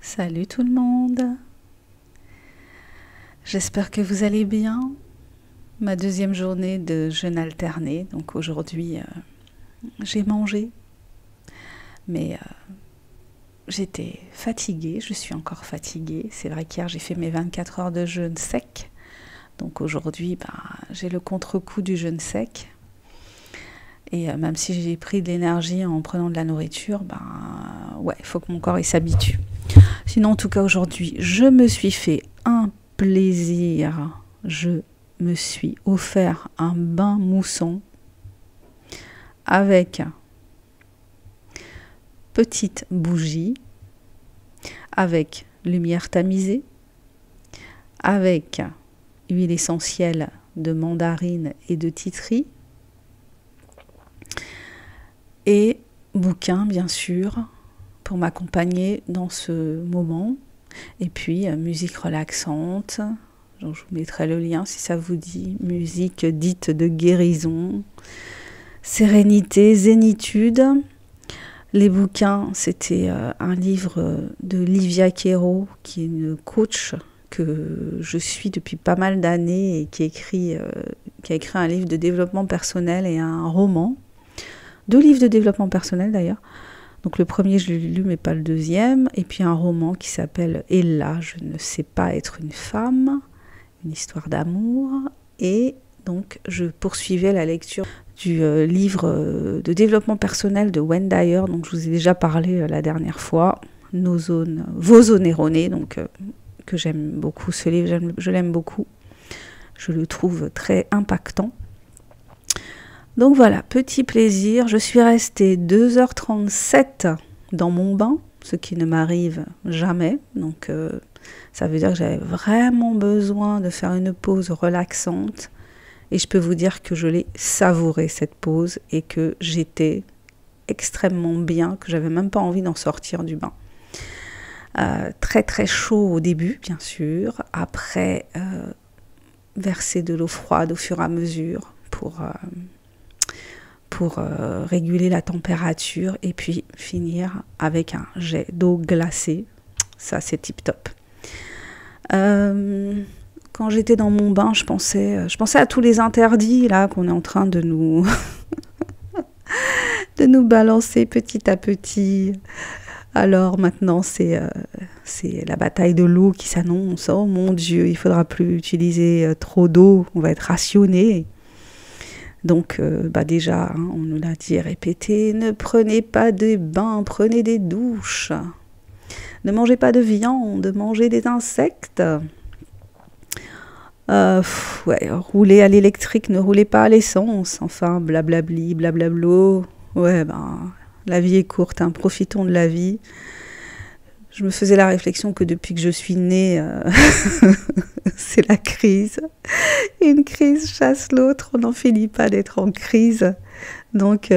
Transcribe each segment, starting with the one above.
Salut tout le monde, j'espère que vous allez bien. Ma deuxième journée de jeûne alterné, donc aujourd'hui j'ai mangé, mais j'étais fatiguée, je suis encore fatiguée. C'est vrai qu'hier j'ai fait mes 24 heures de jeûne sec, donc aujourd'hui j'ai le contre-coup du jeûne sec. Et même si j'ai pris de l'énergie en prenant de la nourriture, ouais, il faut que mon corps il s'habitue. Sinon, en tout cas, aujourd'hui, je me suis fait un plaisir. Je me suis offert un bain moussant avec petite bougie, avec lumière tamisée, avec huile essentielle de mandarine et de titri, et bouquin, bien sûr, pour m'accompagner dans ce moment. Et puis, musique relaxante. Je vous mettrai le lien si ça vous dit. Musique dite de guérison, sérénité, zénitude. Les bouquins, c'était un livre de Livia Quero, qui est une coach que je suis depuis pas mal d'années et qui a écrit un livre de développement personnel et un roman. 2 livres de développement personnel d'ailleurs. Donc le premier, je l'ai lu, mais pas le deuxième. Et puis un roman qui s'appelle « Ella, je ne sais pas être une femme », une histoire d'amour. Et donc je poursuivais la lecture du livre de développement personnel de Wayne Dyer, dont je vous ai déjà parlé la dernière fois, « Vos zones erronées », donc que j'aime beaucoup. Ce livre, je l'aime beaucoup. Je le trouve très impactant. Donc voilà, petit plaisir, je suis restée 2h37 dans mon bain, ce qui ne m'arrive jamais. Donc ça veut dire que j'avais vraiment besoin de faire une pause relaxante. Et je peux vous dire que je l'ai savourée cette pause et que j'étais extrêmement bien, que j'avais même pas envie d'en sortir du bain. Très très chaud au début, bien sûr. Après, verser de l'eau froide au fur et à mesure pour réguler la température et puis finir avec un jet d'eau glacée. Ça, c'est tip top. Quand j'étais dans mon bain, je pensais à tous les interdits là qu'on est en train de nous de nous balancer petit à petit. Alors maintenant, c'est la bataille de l'eau qui s'annonce. Oh mon Dieu, il faudra plus utiliser trop d'eau, on va être rationné. Donc déjà, on nous l'a dit et répété, ne prenez pas des bains, prenez des douches. Ne mangez pas de viande, mangez des insectes. Ouais, roulez à l'électrique, ne roulez pas à l'essence. Enfin, blablabli, blablablo. Ouais, la vie est courte, hein, profitons de la vie. Je me faisais la réflexion que depuis que je suis née, c'est la crise. Une crise chasse l'autre, on n'en finit pas d'être en crise. Donc,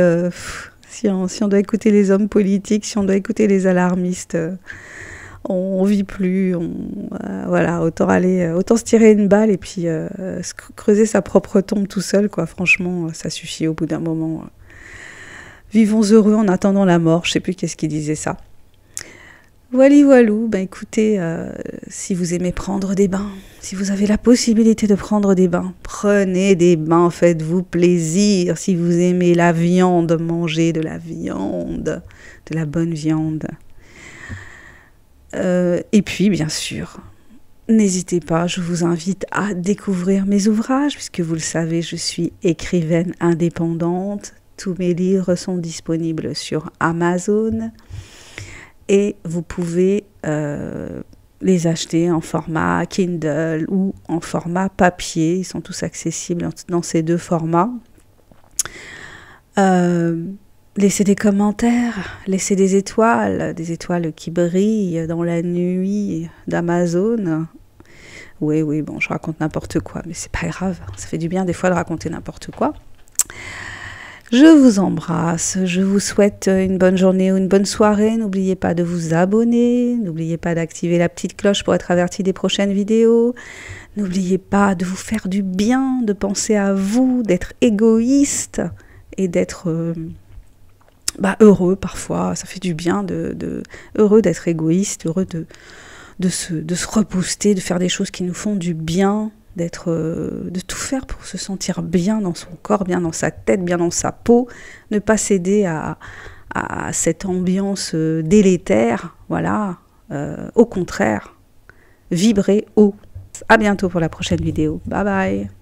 si on doit écouter les hommes politiques, si on doit écouter les alarmistes, on vit plus. Voilà, autant se tirer une balle et puis creuser sa propre tombe tout seul, quoi. Franchement, ça suffit au bout d'un moment. Vivons heureux en attendant la mort. Je sais plus qu'est-ce qui disait ça. Voilou, écoutez, si vous aimez prendre des bains, si vous avez la possibilité de prendre des bains, prenez des bains, faites-vous plaisir. Si vous aimez la viande, mangez de la viande, de la bonne viande. Et puis, bien sûr, n'hésitez pas, je vous invite à découvrir mes ouvrages, puisque vous le savez, je suis écrivaine indépendante. Tous mes livres sont disponibles sur Amazon. Et vous pouvez les acheter en format Kindle ou en format papier. Ils sont tous accessibles dans ces 2 formats. Laissez des commentaires, laissez des étoiles qui brillent dans la nuit d'Amazon. Oui, bon, je raconte n'importe quoi, mais c'est pas grave. Ça fait du bien des fois de raconter n'importe quoi. Je vous embrasse, je vous souhaite une bonne journée ou une bonne soirée. N'oubliez pas de vous abonner, n'oubliez pas d'activer la petite cloche pour être averti des prochaines vidéos. N'oubliez pas de vous faire du bien, de penser à vous, d'être égoïste et d'être heureux parfois. Ça fait du bien, heureux d'être égoïste, heureux de se rebooster, de faire des choses qui nous font du bien, de tout faire pour se sentir bien dans son corps, bien dans sa tête, bien dans sa peau, ne pas céder à cette ambiance délétère, voilà, au contraire, vibrer haut. À bientôt pour la prochaine vidéo. Bye bye.